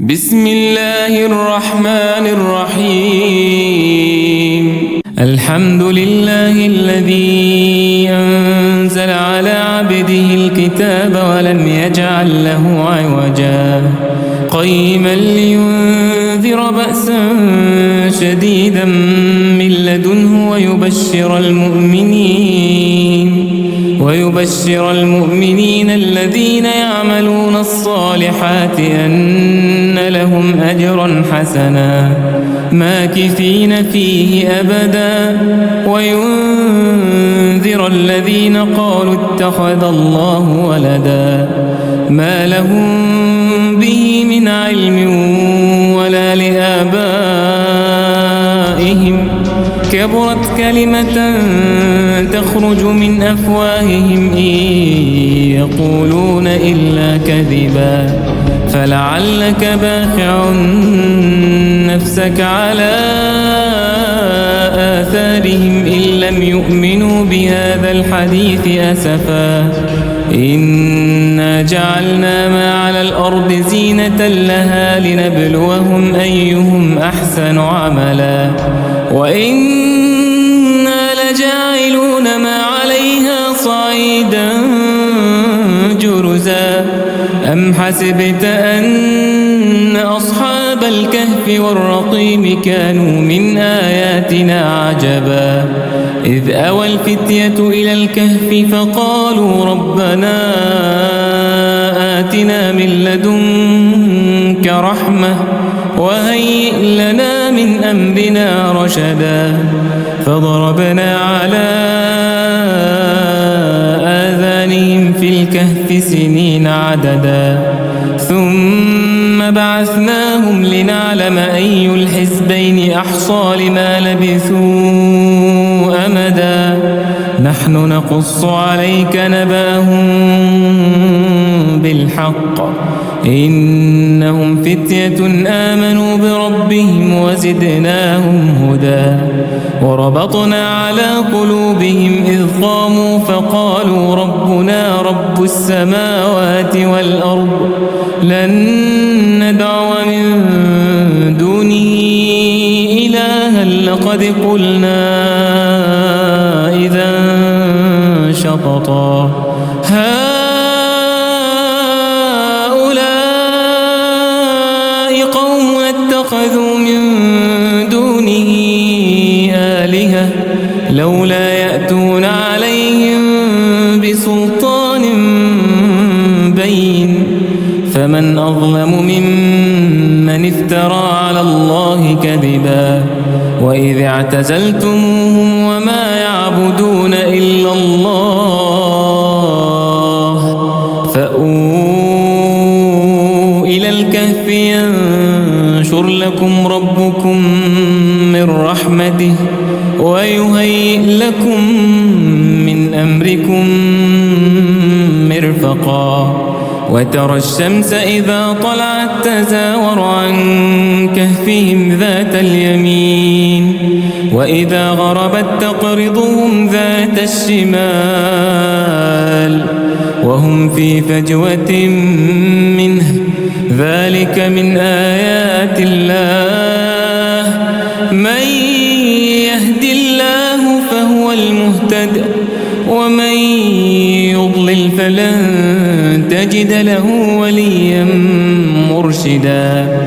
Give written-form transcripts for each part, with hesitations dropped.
بسم الله الرحمن الرحيم الحمد لله الذي أنزل على عبده الكتاب ولم يجعل له عوجا قيما لينذر بأسا شديدا من لدنه ويبشر المؤمنين الذين يعملون الصالحات أن لهم أجرا حسنا ماكثين فيه أبدا وينذر الذين قالوا اتخذ الله ولدا ما لهم به من علم ولا لآبائهم كبرت كلمة تخرج من أفواههم إن يقولون إلا كذبا فلعلك باخع نفسك على آثارهم إن لم يؤمنوا بهذا الحديث أسفا إنا جعلنا ما على الأرض زينة لها لنبلوهم أيهم أحسن عملا وإنا لجاعلون ما عليها صعيدا جرزا أم حسبت أن أصحاب الكهف والرقيم كانوا من آياتنا عجبا إذ أوى الفتية إلى الكهف فقالوا ربنا آتنا من لدنك رحمة وهيئ لنا من أمرنا رشدا فضربنا على آذانهم في الكهف سنين عددا ثم بعثناهم لنعلم أي الحزبين أحصى لما لبثوا أمدا نحن نقص عليك نبأهم بالحق إنهم فتية آمنوا بربهم وزدناهم هدى وربطنا على قلوبهم إذ قاموا فقالوا ربنا رب السماوات والأرض لن ندعو من دونه إلها لقد قلنا إذا شططا هؤلاء قوم اتخذوا من دونه آلهة لولا يأتون عليهم بسلطان بين فمن أظلم ممن افترى على الله كذبا وإذ اعتزلتموهم وما يعبدون إلا الله فأووا إلى الكهف ينشر لكم ربكم من رحمته ويهيئ لكم من أمركم مرفقا وترى الشمس إذا طلعت تزاور عن كهفهم ذات اليمين وإذا غربت تقرضهم ذات الشمال وهم في فجوة منه ذلك من آيات الله من يهد الله فهو المهتد ومن يضلل فلن تجد له وليا مرشدا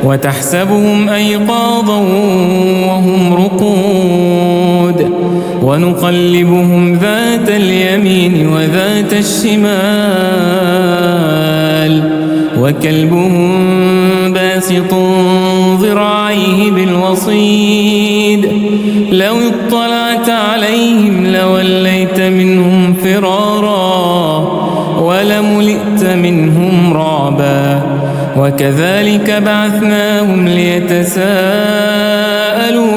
وتحسبهم أيقاظا وهم رقود ونقلبهم ذات اليمين وذات الشمال وكلبهم باسط ذراعيه بالوصيد لو اطلعت عليهم لوليت منهم فرارا ولملئت منهم رعبا وكذلك بعثناهم ليتساءلوا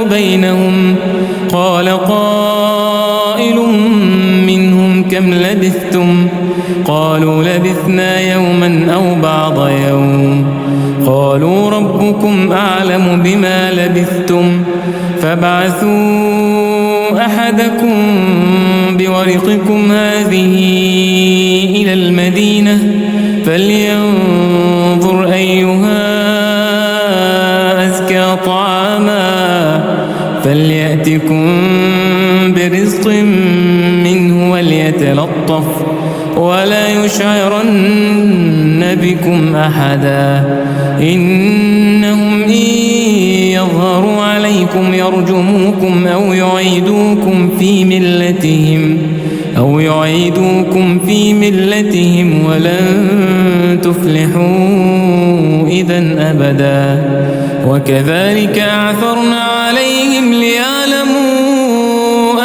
بينهم قال قائل منهم كم لبثتم قالوا لبثنا يوما أو بعض يوم قالوا ربكم أعلم بما لبثتم فابعثوا أحدكم بورقكم هذه إلى المدينة فلينظر أيها فليأتكم برزق منه وليتلطف ولا يشعرن بكم أحدا إنهم إن يظهروا عليكم يرجموكم أو يعيدوكم في ملتهم ولن تفلحوا إذن أبدا وكذلك أعثرنا عليهم ليعلموا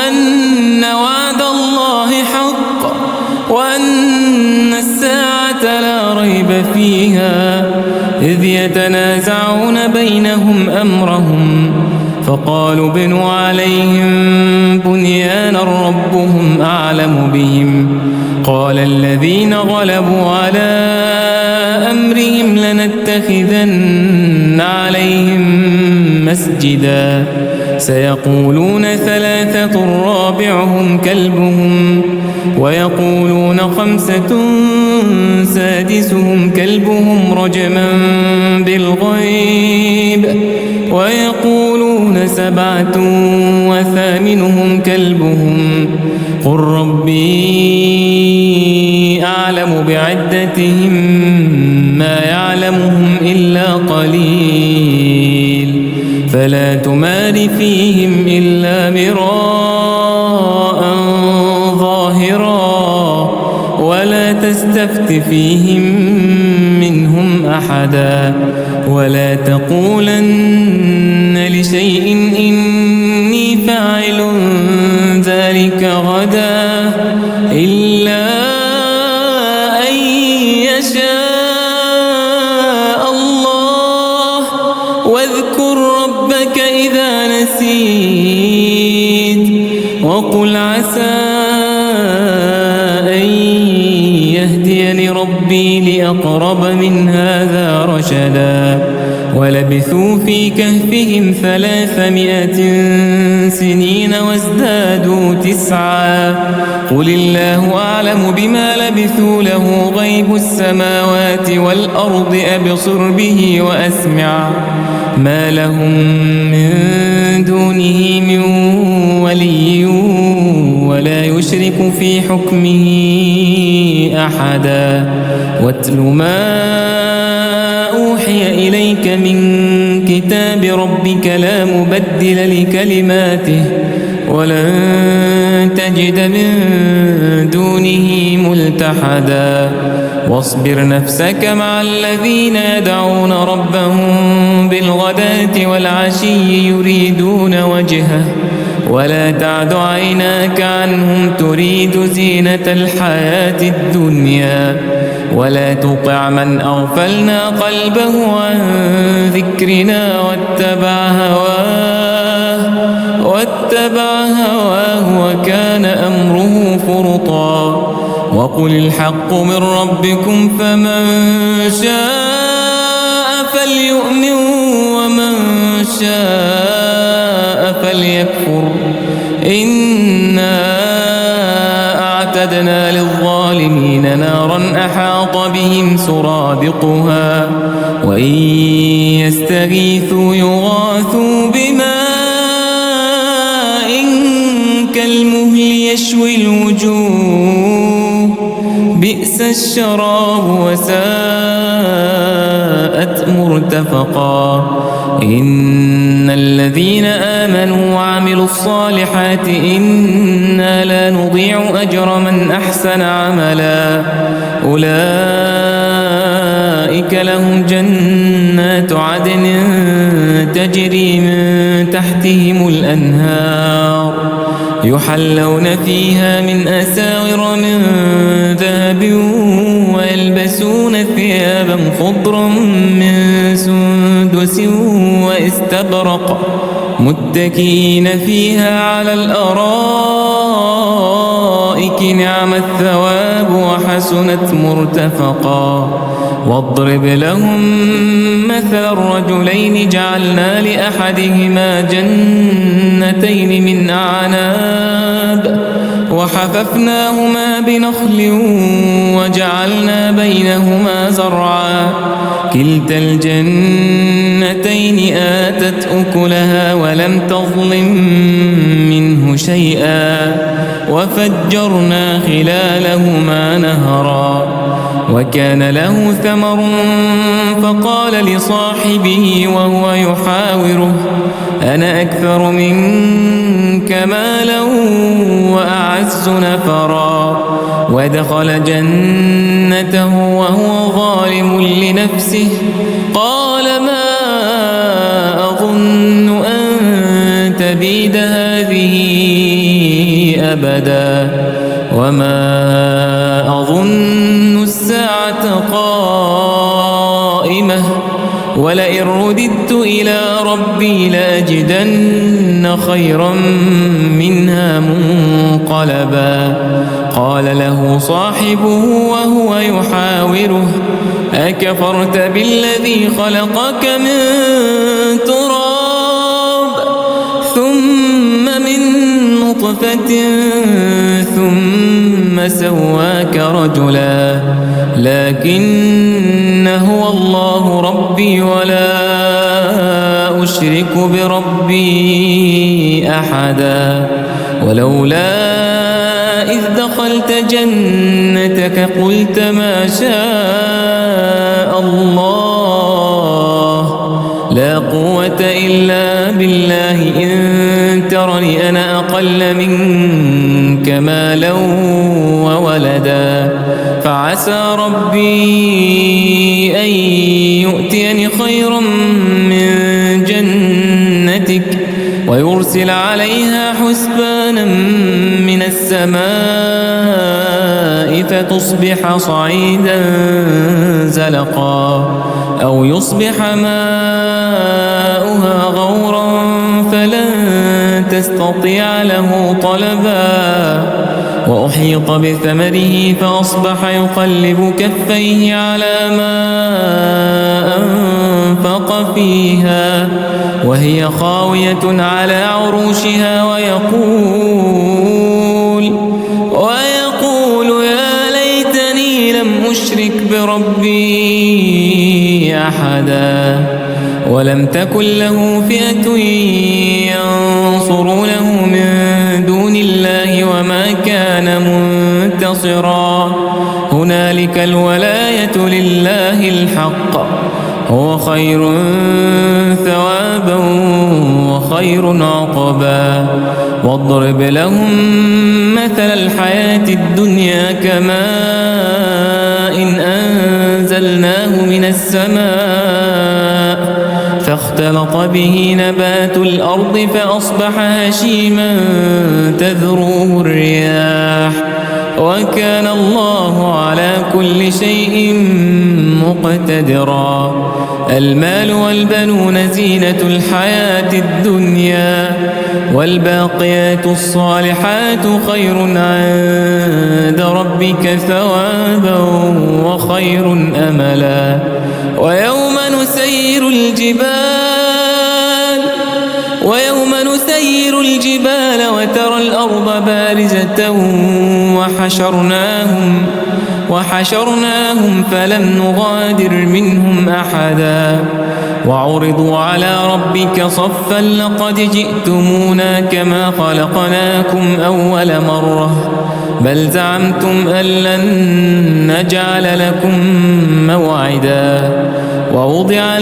أن وعد الله حق وأن الساعة لا ريب فيها إذ يتنازعون بينهم أمرهم فقالوا ابنوا عليهم بنيانا ربهم أعلم بهم قال الذين غلبوا على أمرهم لنتخذن عليهم مسجدا سيقولون ثلاثة رابعهم كلبهم ويقولون خمسة سادسهم كلبهم رجما بالغيب ويقولون سبعة وثامنهم كلبهم قل ربي أعلم بعدتهم ما يعلمهم إلا قليل فلا تمار فيهم إلا مراء ظاهرا ولا تستفت فيهم منهم أحدا ولا تقولن لشيء إني فاعل ذلك غدا إلا أن يشاء الله واذكر ربك إذا نسيت وقل عسى أن يهديني ربي لأقرب من هذا رشدا ولبثوا في كهفهم 300 سنين وازدادوا 9 قل الله أعلم بما لبثوا له غيب السماوات والأرض أبصر به وأسمع ما لهم من دونه من ولي ولا يشرك في حكمه أحدا واتل ما أوحي إليك من كتاب ربك لا مبدل لكلماته ولن تجد من دونه ملتحدا واصبر نفسك مع الذين يدعون ربهم بالغداة والعشي يريدون وجهه ولا تعد عيناك عنهم تريد زينة الحياة الدنيا ولا تطع من أغفلنا قلبه عن ذكرنا واتبع هواه وكان أمره فرطا وقل الحق من ربكم فمن شاء فليؤمن ومن شاء فليكفر إنا أعتدنا للظالمين نارا أحاط بهم سرادقها وإن يستغيثوا يغاثوا بماء كالمهل يشوي الوجوه بئس الشراب وساءت مرتفقا إن الذين آمنوا وعملوا الصالحات إنا لا نضيع أجر من أحسن عملا أولئك لهم جنات عدن تجري من تحتهم الأنهار يحلون فيها من أساور من ذهب ويلبسون ثيابا خضرا من سندس واستبرق متكئين فيها على الأرائك نعم الثواب وحسنت مرتفقا واضرب لهم مثل الرجلين جعلنا لأحدهما جنتين من أعناب وحففناهما بنخل وجعلنا بينهما زرعا كلتا الجنتين جنتين آتت أكلها ولم تظلم منه شيئا وفجرنا خلالهما نهرا وكان له ثمر فقال لصاحبه وهو يحاوره أنا أكثر منك مالا وأعز نفرا ودخل جنته وهو ظالم لنفسه قال ما أظن أن تبيد هذه أبدا وما أظن الساعة قائمة ولئن رددت إلى ربي لأجدن خيرا منها منقلبا قال له صاحبه وهو يحاوره أكفرت بالذي خلقك من تراب ثم من نطفة ثم سواك رجلا لكن هو الله ربي ولا أشرك بربي أحدا ولولا إذ دخلت جنتك قلت ما شاء الله لا قوة إلا بالله إن ترني أنا أقل منك مالا وولدا فعسى ربي أن يؤتيني خيرا من جنتك ويرسل عليها حسبانا من السماء فتصبح صعيدا زلقا أو يصبح ماؤها غورا فلن تستطيع له طلبا وأحيط بثمره فأصبح يقلب كفيه على ما أنفق فيها وهي خاوية على عروشها ويقول يا ليتني لم أشرك بربي أحدا ولم تكن له فئة ينصرونه من دون الله وما كان منتصرا هنالك الولاية لله الحق هو خير ثوابا وخير عقبا واضرب لهم مثل الحياة الدنيا كماء إن أنزلناه من السماء فاختلط به نبات الأرض فأصبح هشيما تذروه الرياح وكان الله على كل شيء مقتدرا المال والبنون زينة الحياة الدنيا والباقيات الصالحات خير عند ربك ثوابا وخير أملا ويوم نسير الجبال وترى الأرض بارزة وحشرناهم فلم نغادر منهم أحدا وعرضوا على ربك صفا لقد جئتمونا كما خلقناكم أول مرة بل زعمتم أن لن نجعل لكم موعدا ووضع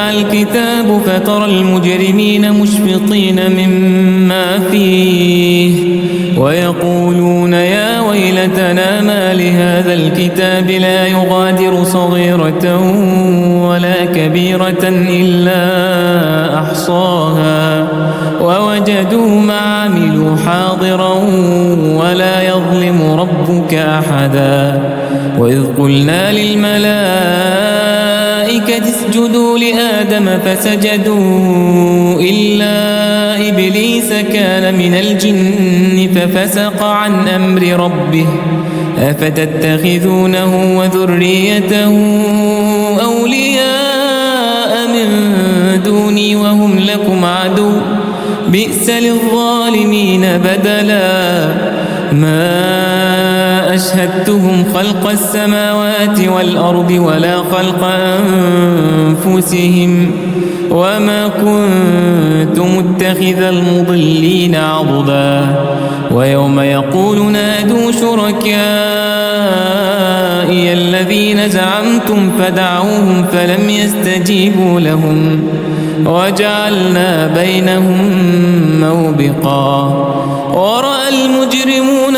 الكتاب فترى المجرمين مشفقين مما فيه ويقولون يا ويلتنا ما لهذا الكتاب لا يغادر صغيرة ولا كبيرة إلا أحصاها ووجدوا ما عملوا حاضرا ولا يظلم ربك أحدا وإذ قلنا للملائكة اسجدوا لآدم فسجدوا إلا إبليس كان من الجن ففسق عن أمر ربه أفتتخذونه وذريته أولياء من دوني وهم لكم عدو بئس للظالمين بدلا ما أشهدتهم خلق السماوات والأرض ولا خلق أنفسهم وما كنت متخذ المضلين عضدا ويوم يقول نادوا شركائي الذين زعمتم فدعوهم فلم يستجيبوا لهم وجعلنا بينهم موبقا ورأى المجرمون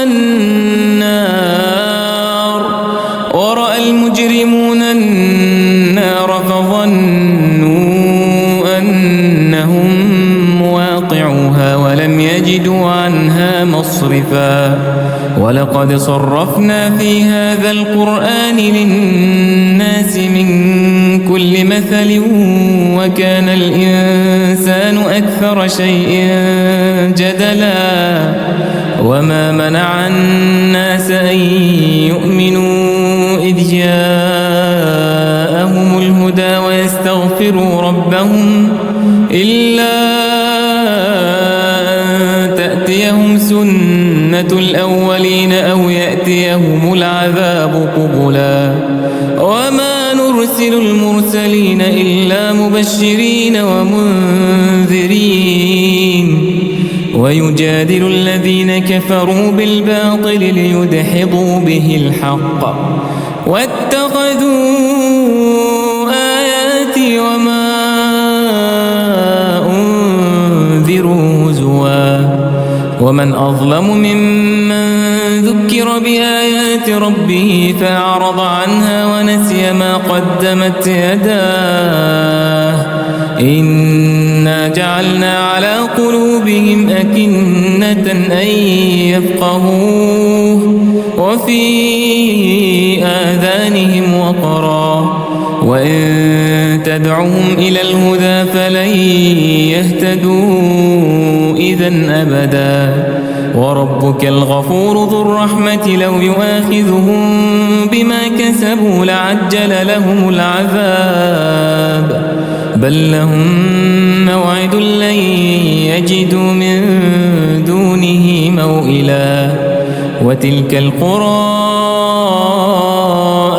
النار فظنوا أنهم مواقعوها ولم يجدوا عنها مصرفا ولقد صرفنا في هذا القرآن للناس من كل مثل وكان الإنسان أكثر شيء جدلا وما منع الناس أن يؤمنوا إذ جاءهم الهدى ويستغفروا ربهم إلا أن تأتيهم سنة الأولين أو يأتيهم العذاب قبلا وما نرسل المرسلين إلا مبشرين ومنذرين ويجادل الذين كفروا بالباطل ليدحضوا به الحق واتخذوا آياتي وما أنذروا هزوا ومن أظلم ممن ذكر بآيات ربه فأعرض عنها ونسي ما قدمت يداه إنا جعلنا على قلوبهم أكنة أن يفقهوه وفي آذانهم وقرا وإن تدعهم إلى الهدى فلن يهتدوا إذن أبدا وربك الغفور ذو الرحمة لو يؤاخذهم بما كسبوا لعجل لهم العذاب بل لهم موعد لن يجدوا من دونه موئلا وتلك القرى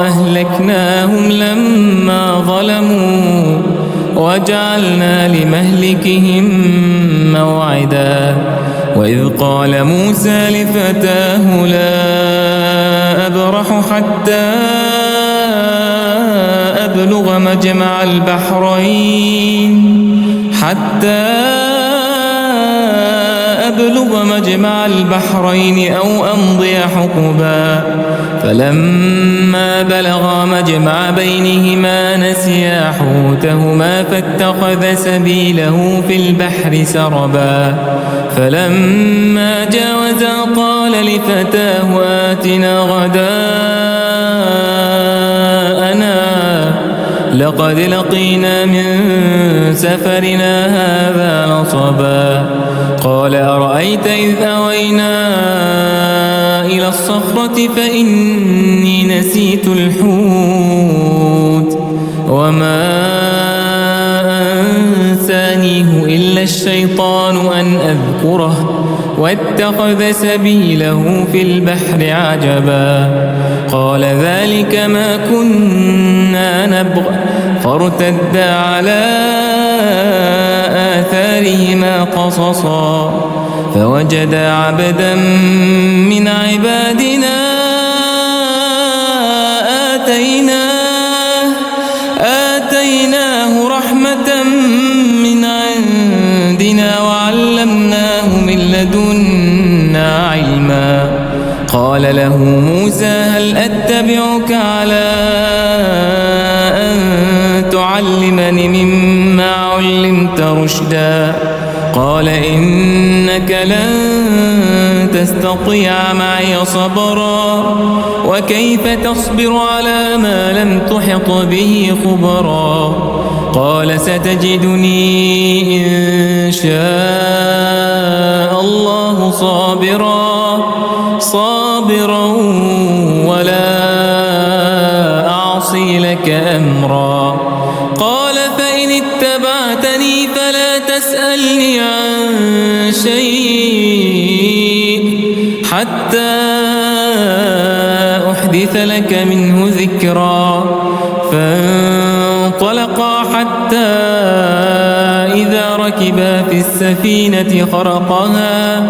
أهلكناهم لما ظلموا وجعلنا لمهلكهم موعدا وإذ قال موسى لفتاه لا أبرح حتى أبلغ مجمع البحرين أو أمضي حقبا فلما بلغا مجمع بينهما نسيا حوتهما فاتخذ سبيله في البحر سربا فلما جاوزا قال لفتاه آتنا غداءنا لقد لقينا من سفرنا هذا نصبا قال أرأيت إذ أوينا إلى الصخرة فإني نسيت الحوت وما أنسانيه إلا الشيطان أن أذكره واتخذ سبيله في البحر عجبا قال ذلك ما كنا نبغ فارتدا على آثارهما قصصا فوجدا عبدا من عبادنا آتيناه رحمة من عندنا وعلمناه من لدنا علما قال له موسى هل أتبعك على أن تعلمني مما علمت رشدا قال إنك لن تستطيع معي صبرا وكيف تصبر على ما لم تحط به خبرا قال ستجدني إن شاء الله صابرا ولا أعصي لك أمرا قال فإن اتبعتني فلا تسألني عن شيء حتى أحدث لك منه ذكرا فانطلقا حتى إذا ركبا في السفينة خرقها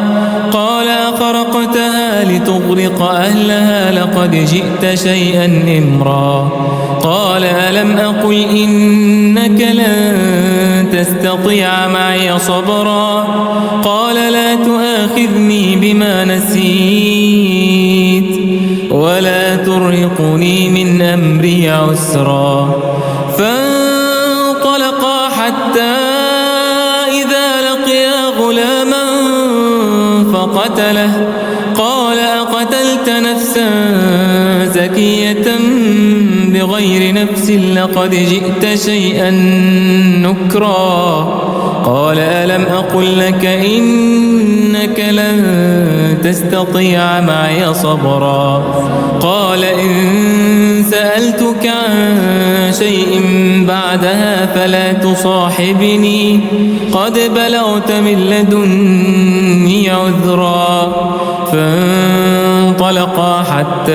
قال أخرقتها لتغرق أهلها لقد جئت شيئا إمرا قال ألم أقل إنك لن تستطيع معي صبرا قال لا تؤاخذني بما نسيت ولا ترهقني من أمري عسرا فانطلقا حتى إذا لقيا غلاما فقتله قال أقتلت نفسا زكية بغير نفس لقد جئت شيئا نكرا قال ألم أقل لك إنك لن تستطيع معي صبرا قال إن سألتك عن شيء بعدها فلا تصاحبني قد بلغت من لدني عذرا فانطلقا حتى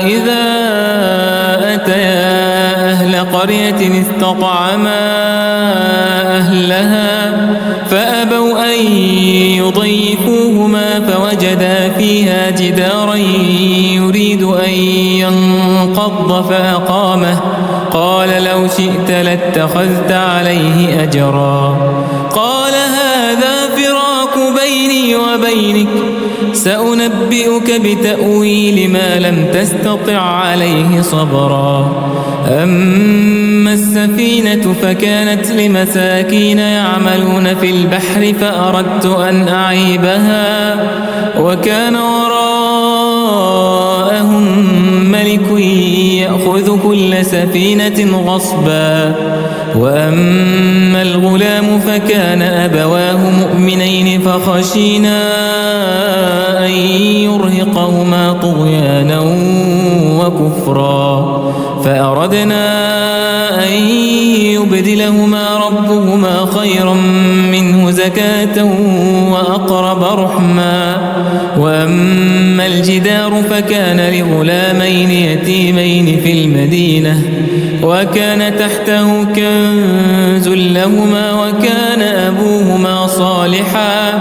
إذا أتيا أهل قرية استطعما أهلها فأبوا أن يضيفوهما فوجدا فيها جدارا يريد أن ينقض فأقامه قال لو شئت لاتخذت عليه أجرا قال هذا فراق بيني وبينك سأنبئك بتأويل ما لم تستطع عليه صبرا أما السفينة فكانت لمساكين يعملون في البحر فأردت أن أعيبها وكان وراءهم ملك يأخذ كل سفينة غصبا وأما الغلام فكان أبواه مؤمنين فخشينا أن يرهقهما طغيانا وكفرا فأردنا أن يبدلهما ربهما خيرا منه زكاة وأقرب رحما وأما الجدار فكان لغلامين يتيمين في المدينة وكان تحته كنز لهما وكان أبوهما صالحا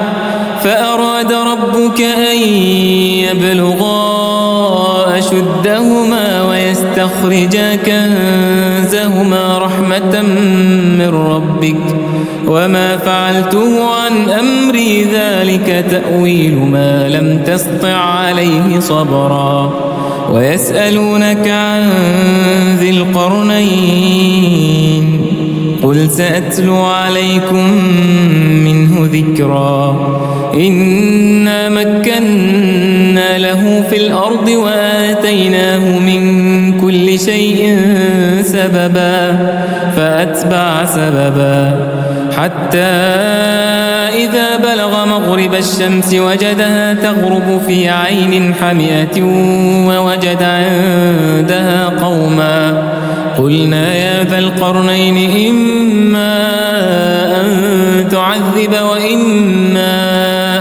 فأراد ربك أن يبلغا أشدهما ويستخرجا كنزهما رحمة من ربك وما فعلته عن أمري ذلك تأويل ما لم تسطع عليه صبرا ويسألونك عن ذي القرنين قل سأتلو عليكم منه ذكرا إنا مكنا له في الأرض وآتيناه من كل شيء سببا فأتبع سببا حتى إذا بلغ مغرب الشمس وجدها تغرب في عين حمئة ووجد عندها قوما قلنا يا ذا القرنين إما أن تعذب وإما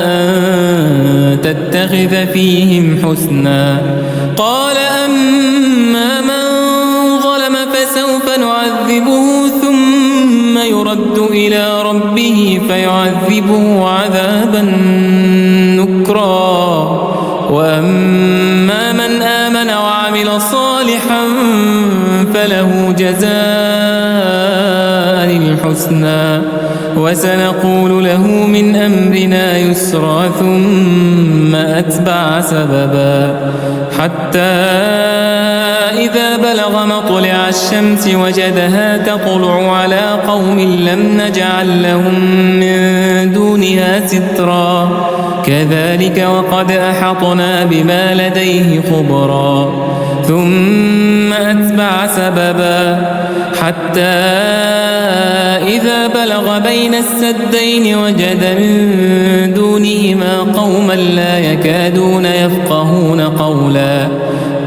أن تتخذ فيهم حسنا قال أما من ظلم فسوف نعذبه ثم يرد إلى ربه فيعذبه عذابا نكرا وأما من آمن وعمل صالحا فله جزاء الحسنى وسنقول له من أمرنا يسرا ثم أتبع سببا حتى إذا بلغ مطلع الشمس وجدها تطلع على قوم لم نجعل لهم من دونها سترا كذلك وقد أحطنا بما لديه خبرا ثم أتبع سببا حتى إذا بلغ بين السدين وجد من دونهما قوما لا يكادون يفقهون قولا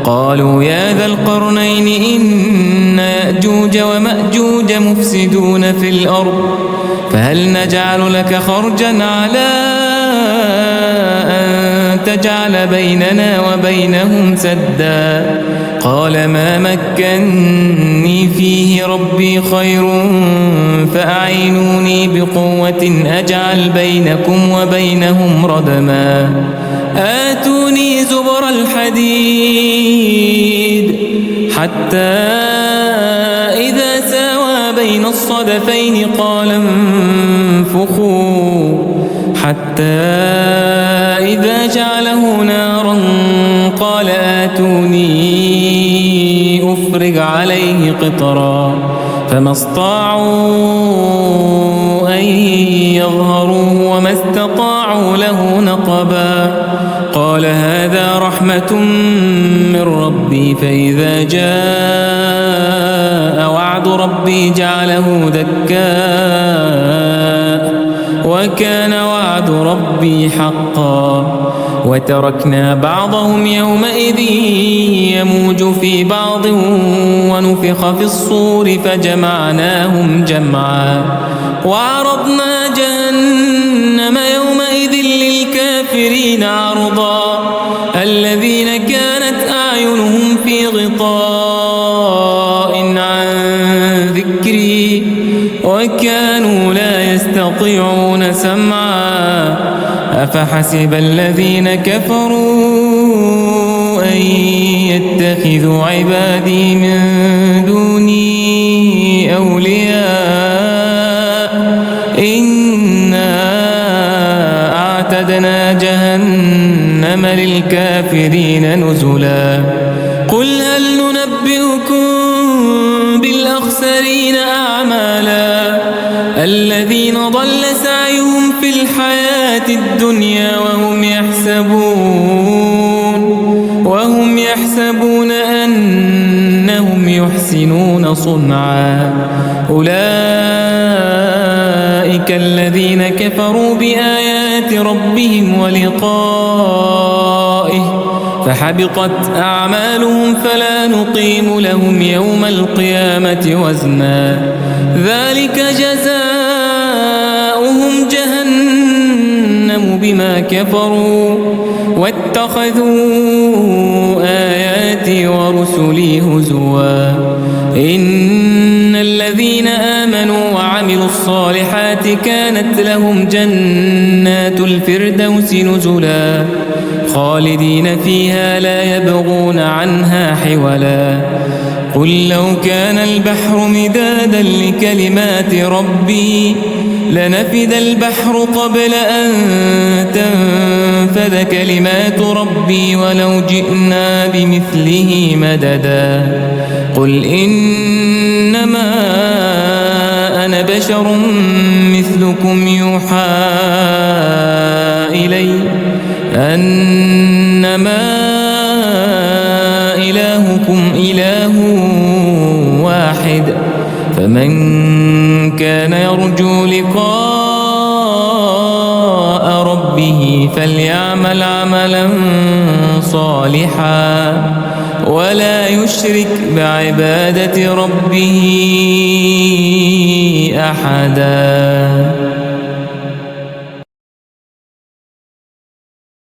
قالوا يا ذا القرنين إن يأجوج ومأجوج مفسدون في الأرض فهل نجعل لك خرجا على أن تجعل بيننا وبينهم سدا قال ما مكني فيه ربي خير فأعينوني بقوة أجعل بينكم وبينهم ردما آتوني زبر الحديد حتى إذا ساوى بين الصدفين قال انفخوا حتى إذا جعله نارا قال آتوني أفرغ عليه قطرا فما استطاعوا أن يظهروه وما استطاعوا له نقبا قال هذا رحمة من ربي فإذا جاء وعد ربي جعله دكاء وكان وعد ربي حقا وتركنا بعضهم يومئذ يموج في بعض ونفخ في الصور فجمعناهم جمعا وعرضنا جهنم يومئذ للكافرين عرضا الذين كانت أعينهم في غطاء عن ذكري وكانوا لا يستطيعون سمعا أفحسب الذين كفروا أن يتخذوا عبادي من دوني أولياء إنا أعتدنا جهنم للكافرين نزلا قل هل ننبئكم بالأخسرين أعمالا الذين ضل سعيهم في الحياة الدنيا وهم يحسبون أنهم يحسنون صنعا أولئك الذين كفروا بآيات ربهم ولقائه فحبطت أعمالهم فلا نقيم لهم يوم القيامة وزنا ذلك جزاؤهم جهنم بما كفروا واتخذوا آياتي ورسلي هزوا إن الذين آمنوا وعملوا الصالحات كانت لهم جنات الفردوس نزلا خالدين فيها لا يبغون عنها حولا قل لو كان البحر مدادا لكلمات ربي لنفد البحر قبل أن تنفد كلمات ربي ولو جئنا بمثله مددا قل إنما أنا بشر مثلكم يوحى إلي أنما إلهكم إله واحد فمن كان يرجو لقاء ربه فليعمل عملا صالحا ولا يشرك بعبادة ربه أحدا.